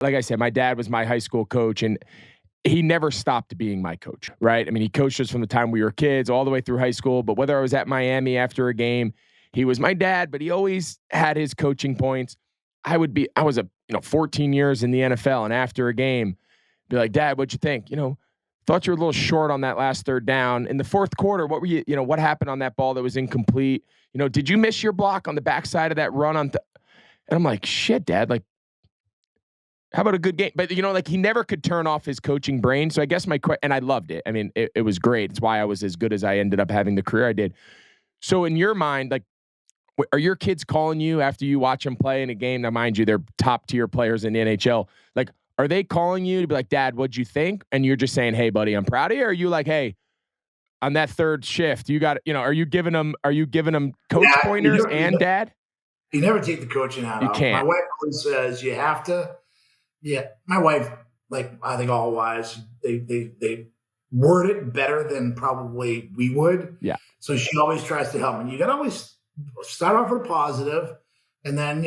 like I said, my dad was my high school coach, and he never stopped being my coach, right? I mean, he coached us from the time we were kids all the way through high school. But whether I was at Miami after a game, he was my dad, but he always had his coaching points. I was 14 years in the NFL, and after a game, be like, Dad, what'd you think? Thought you were a little short on that last third down. In the fourth quarter, what were what happened on that ball that was incomplete? Did you miss your block on the backside of that run and I'm like, shit, Dad, like, how about a good game? But, he never could turn off his coaching brain. So I guess and I loved it. I mean, it was great. It's why I was as good as I ended up having the career I did. So in your mind, like, are your kids calling you after you watch them play in a game? Now, mind you, they're top tier players in the NHL. Like, are they calling you to be like, Dad, what'd you think? And you're just saying, hey, buddy, I'm proud of you. Or are you like, hey, on that third shift, you got, are you giving them coach pointers and dad? You never take the coaching hat off. Can't. My wife always says you have to. Yeah, my wife, like I think all wives, they word it better than probably we would. Yeah. So she always tries to help me. You got to always start off with a positive, and then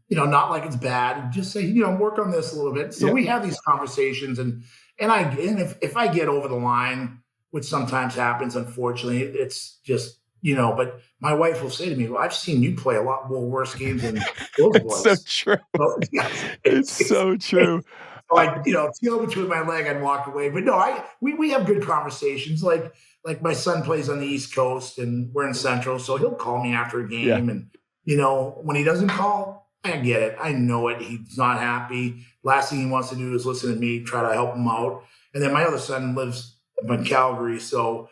not like it's bad. Just say work on this a little bit. So we have these conversations, and if I get over the line, which sometimes happens, unfortunately, it's just. But my wife will say to me, well, I've seen you play a lot more worse games than those boys. So true. So, it's so true. So I, tail between my leg and walk away. But no, we have good conversations. Like my son plays on the East Coast and we're in Central. So he'll call me after a game. And, when he doesn't call, I get it. I know it. He's not happy. Last thing he wants to do is listen to me, try to help him out. And then my other son lives in Calgary. So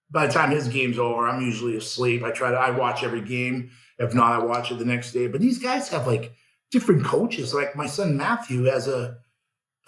by the time his game's over, I'm usually asleep. I watch every game. If not, I watch it the next day. But these guys have like different coaches. Like my son Matthew has a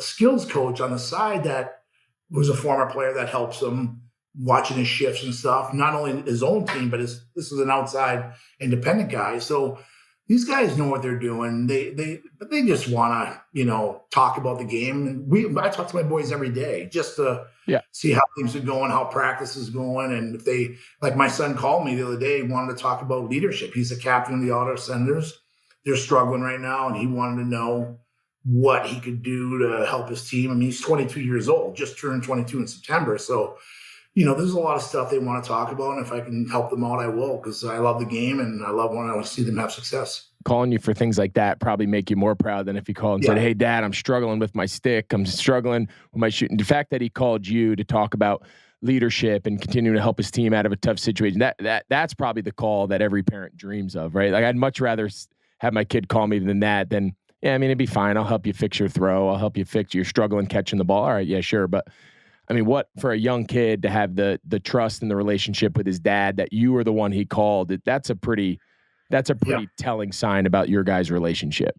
skills coach on the side that was a former player that helps him watching his shifts and stuff. Not only his own team, but this is an outside independent guy. So these guys know what they're doing. They just want to talk about the game. And I talk to my boys every day just to see how things are going, how practice is going, and if they like my son called me the other day, wanted to talk about leadership. He's the captain of the Ottawa Senators. They're struggling right now, and he wanted to know what he could do to help his team. I mean, he's 22 years old, just turned 22 in September. So, there's a lot of stuff they want to talk about. And if I can help them out, I will, because I love the game and I love when I see them have success. Calling you for things like that probably make you more proud than if he called and said, hey, Dad, I'm struggling with my stick. I'm struggling with my shooting. The fact that he called you to talk about leadership and continuing to help his team out of a tough situation, that's probably the call that every parent dreams of, right? Like, I'd much rather have my kid call me than that than, it'd be fine. I'll help you fix your throw. I'll help you fix your struggling catching the ball. All right, yeah, sure. But what for a young kid to have the trust and the relationship with his dad that you were the one he called, that's a pretty telling sign about your guys' relationship.